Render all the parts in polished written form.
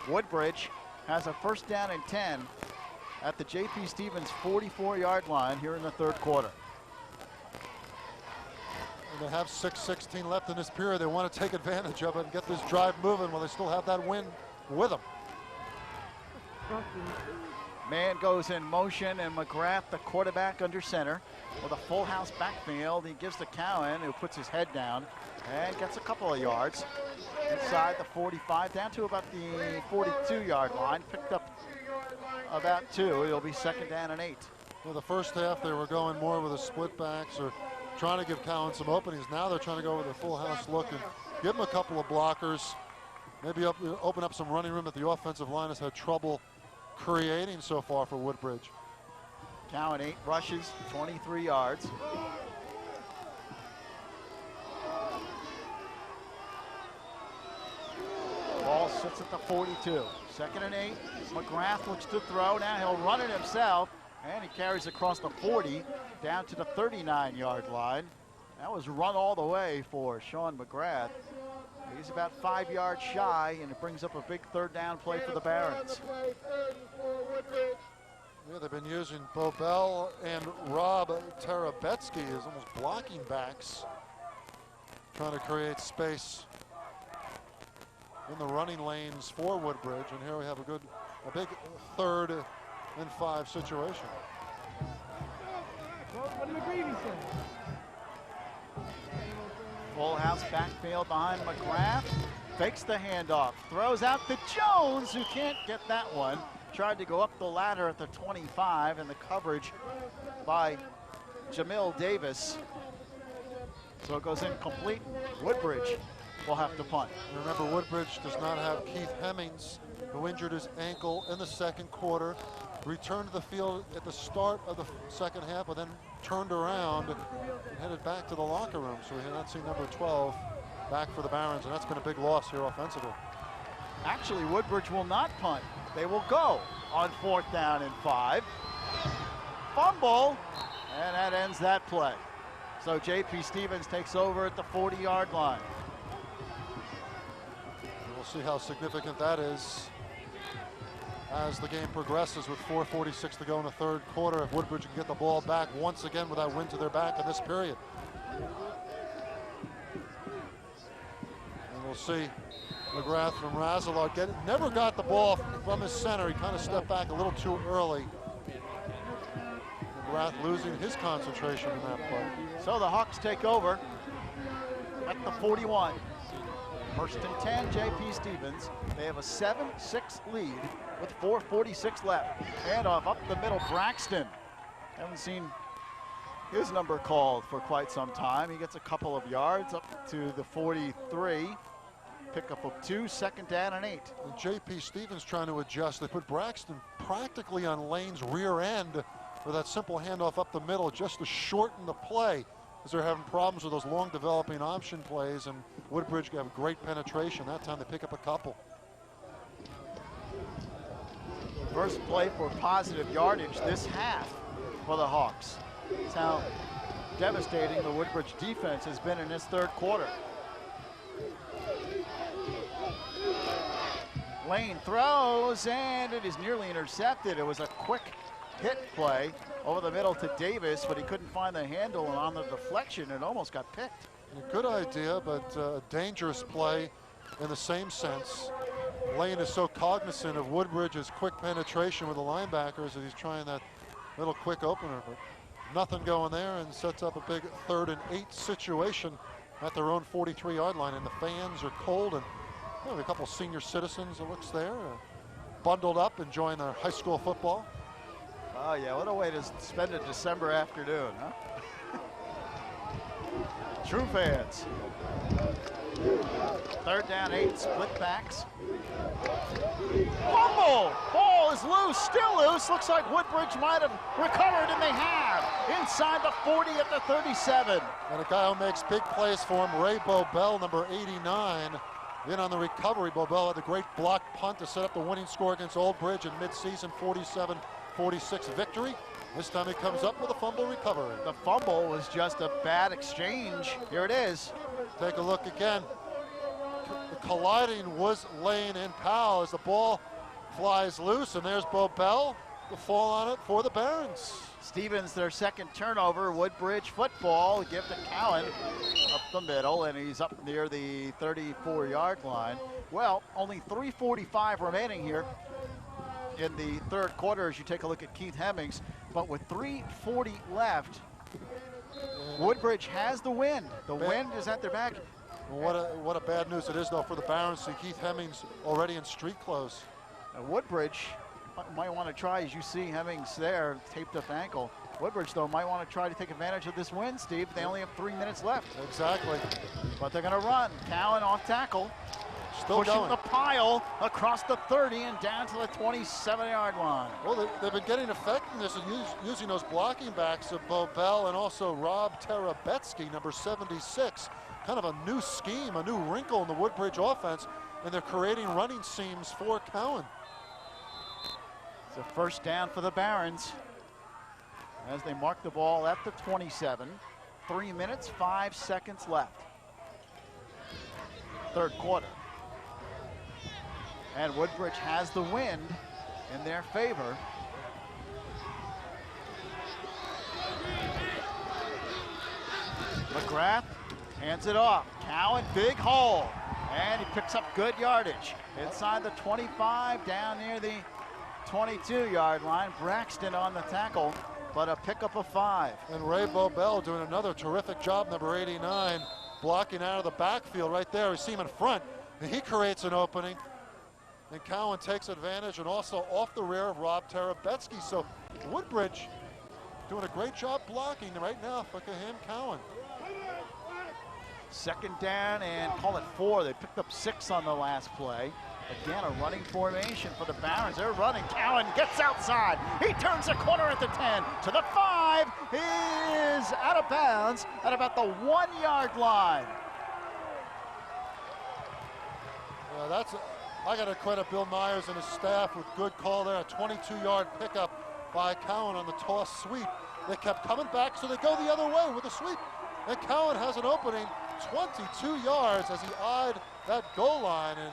Woodbridge has a first down and 10 at the J.P. Stevens 44-yard line here in the third quarter. And they have 6:16 left in this period. They want to take advantage of it and get this drive moving while they still have that win with them. Man goes in motion, and McGrath, the quarterback, under center with a full house backfield. He gives to Cowan, who puts his head down and gets a couple of yards inside the 45, down to about the 42-yard line. Picked up about 2. It'll be second down and 8. Well, the first half they were going more with the split backs or trying to give Cowan some openings. Now they're trying to go with a full house look and give him a couple of blockers. Maybe open up some running room that the offensive line has had trouble creating so far for Woodbridge. Cowan 8 rushes, 23 yards. Ball sits at the 42. Second and 8. McGrath looks to throw. Now he'll run it himself, and he carries across the 40 down to the 39-yard line. That was run all the way for Sean McGrath. He's about 5 yards shy, and it brings up a big third down play for the Barons. Yeah, they've been using Bobel and Rob Terabetsky as almost blocking backs, trying to create space in the running lanes for Woodbridge. And here we have a big 3rd and 5 situation. Full house backfield behind McGrath. Fakes the handoff. Throws out to Jones, who can't get that one. Tried to go up the ladder at the 25, and the coverage by Jamil Davis. So it goes incomplete. Woodbridge will have to punt. Remember, Woodbridge does not have Keith Hemmings, who injured his ankle in the second quarter. Returned to the field at the start of the second half, but then turned around and headed back to the locker room. So we have not seen number 12 back for the Barons, and that's been a big loss here offensively. Actually, Woodbridge will not punt. They will go on 4th down and 5. Fumble, and that ends that play. So J.P. Stevens takes over at the 40-yard line. And we'll see how significant that is as the game progresses with 4:46 to go in the third quarter. If Woodbridge can get the ball back once again with that wind to their back in this period. And we'll see McGrath from Razalot never got the ball from his center. He kind of stepped back a little too early. McGrath losing his concentration in that play. So the Hawks take over at the 41. First and 10, J.P. Stevens. They have a 7-6 lead with 4:46 left. Handoff up the middle, Braxton. Haven't seen his number called for quite some time. He gets a couple of yards up to the 43. Pickup of 2, second down and 8. And J.P. Stevens trying to adjust. They put Braxton practically on Lane's rear end for that simple handoff up the middle just to shorten the play, as they're having problems with those long developing option plays, and Woodbridge have great penetration. That time they pick up a couple. First play for positive yardage this half for the Hawks. That's how devastating the Woodbridge defense has been in this third quarter. Lane throws, and it is nearly intercepted. It was a quick hit play over the middle to Davis, but he couldn't find the handle, and on the deflection, it almost got picked. A good idea, but a dangerous play in the same sense. Lane is so cognizant of Woodbridge's quick penetration with the linebackers that he's trying that little quick opener, but nothing going there, and sets up a big 3rd and 8 situation at their own 43-yard line. And the fans are cold, and a couple senior citizens, it looks there, bundled up, enjoying their high school football. Oh yeah, what a way to spend a December afternoon, huh? True fans. 3rd down, 8, split backs. Fumble! Ball is loose, still loose. Looks like Woodbridge might have recovered, and they have. Inside the 40 at the 37. And a guy who makes big plays for him, Ray Bobel, number 89. Then on the recovery, Bobel had the great block punt to set up the winning score against Old Bridge in mid-season 47-46 victory. This time he comes up with a fumble recovery. The fumble was just a bad exchange. Here it is. Take a look again. colliding was Lane and Powell as the ball flies loose, and there's Bobel, the fall on it for the Barons. Stevens, their second turnover. Woodbridge football, give to Cowan up the middle, and he's up near the 34-yard line. Well, only 3:45 remaining here in the third quarter as you take a look at Keith Hemmings, but with 3:40 left, Woodbridge has the wind. The wind is at their back. What a bad news it is, though, for the Barons. See Keith Hemmings already in street clothes. Woodbridge might want to try, as you see Hemmings there, taped up ankle. Woodbridge, though, might want to try to take advantage of this win, Steve. They only have 3 minutes left. Exactly. But they're going to run. Cowan off tackle. Still pushing going. the pile across the 30 and down to the 27-yard line. Well, they've been getting effectiveness and using those blocking backs of Bobel and also Rob Terabetsky, number 76. Kind of a new scheme, a new wrinkle in the Woodbridge offense, and they're creating running seams for Cowan. It's a first down for the Barons as they mark the ball at the 27. 3 minutes, 5 seconds left. Third quarter. And Woodbridge has the wind in their favor. McGrath hands it off. Cowan, big hole. And he picks up good yardage. Inside the 25, down near the 22-yard line. Braxton on the tackle, but a pickup of 5. And Ray Bobel doing another terrific job, number 89, blocking out of the backfield right there. We see him in front, and he creates an opening. And Cowan takes advantage, and also off the rear of Rob Terabetsky. So Woodbridge doing a great job blocking right now for him, Cowan. Second down and call it 4. They picked up 6 on the last play. Again, a running formation for the Barons. They're running. Cowan gets outside. He turns the corner at the 10 to the 5. He is out of bounds at about the 1-yard line. I got to credit Bill Myers and his staff with good call there. A 22-yard pickup by Cowan on the toss sweep. They kept coming back, so they go the other way with the sweep. And Cowan has an opening 22 yards as he eyed that goal line. And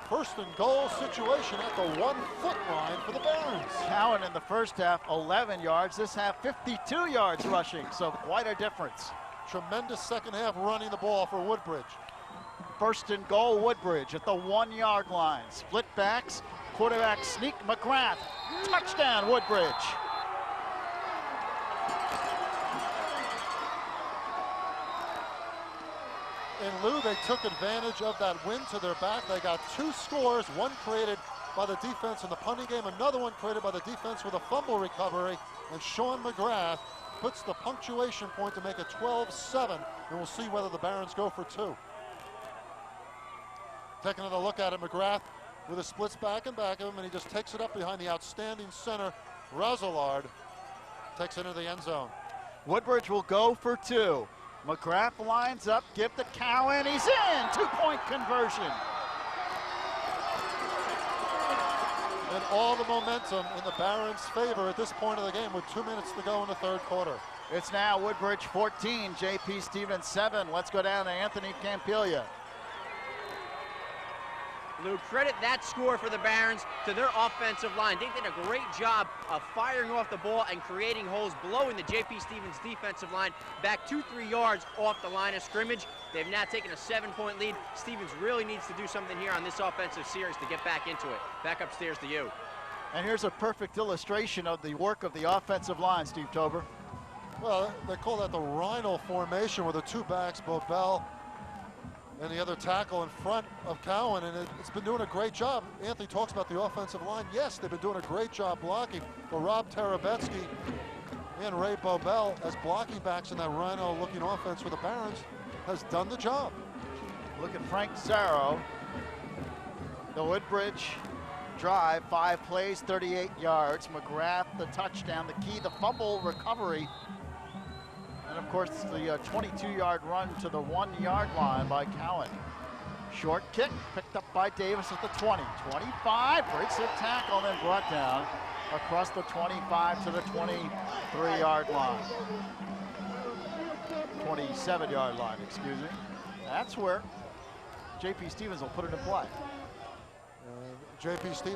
first and goal situation at the 1-foot line for the Barons. Cowan in the first half, 11 yards. This half, 52 yards rushing, so quite a difference. Tremendous second half running the ball for Woodbridge. First and goal, Woodbridge at the 1-yard line. Split backs, quarterback sneak, McGrath. Touchdown, Woodbridge. In lieu, they took advantage of that wind to their back. They got 2 scores, one created by the defense in the punting game, another one created by the defense with a fumble recovery, and Sean McGrath puts the punctuation point to make it 12-7, and we'll see whether the Barons go for 2. Taking another look at it, McGrath with a splits back and back of him, and he just takes it up behind the outstanding center. Roselard takes it into the end zone. Woodbridge will go for 2. McGrath lines up, give to Cowan, he's in! 2-point conversion. And all the momentum in the Barons' favor at this point of the game with 2 minutes to go in the third quarter. It's now Woodbridge 14, J.P. Stevens 7. Let's go down to Anthony Campiglia. Lou, credit that score for the Barons to their offensive line. They did a great job of firing off the ball and creating holes, blowing the J.P. Stevens defensive line back 2-3 yards off the line of scrimmage. They've now taken a 7-point lead. Stevens really needs to do something here on this offensive series to get back into it. Back upstairs to you. And here's a perfect illustration of the work of the offensive line, Steve Tober. Well, they call that the Rhino formation with the 2 backs, Bobel and the other tackle in front of Cowan, and it's been doing a great job. Anthony talks about the offensive line. Yes, they've been doing a great job blocking, but Rob Terabetsky and Ray Bobel as blocking backs in that Rhino-looking offense for the Barons has done the job. Look at Frank Zarro. The Woodbridge drive, 5 plays, 38 yards. McGrath, the touchdown, the key, the fumble recovery. And of course, the 22-yard run to the 1-yard line by Cowan. Short kick picked up by Davis at the 20. 25, breaks the tackle, then brought down across the 25 to the 23-yard line. 27-yard line, excuse me. That's where J.P. Stevens will put it in play. J.P. Stevens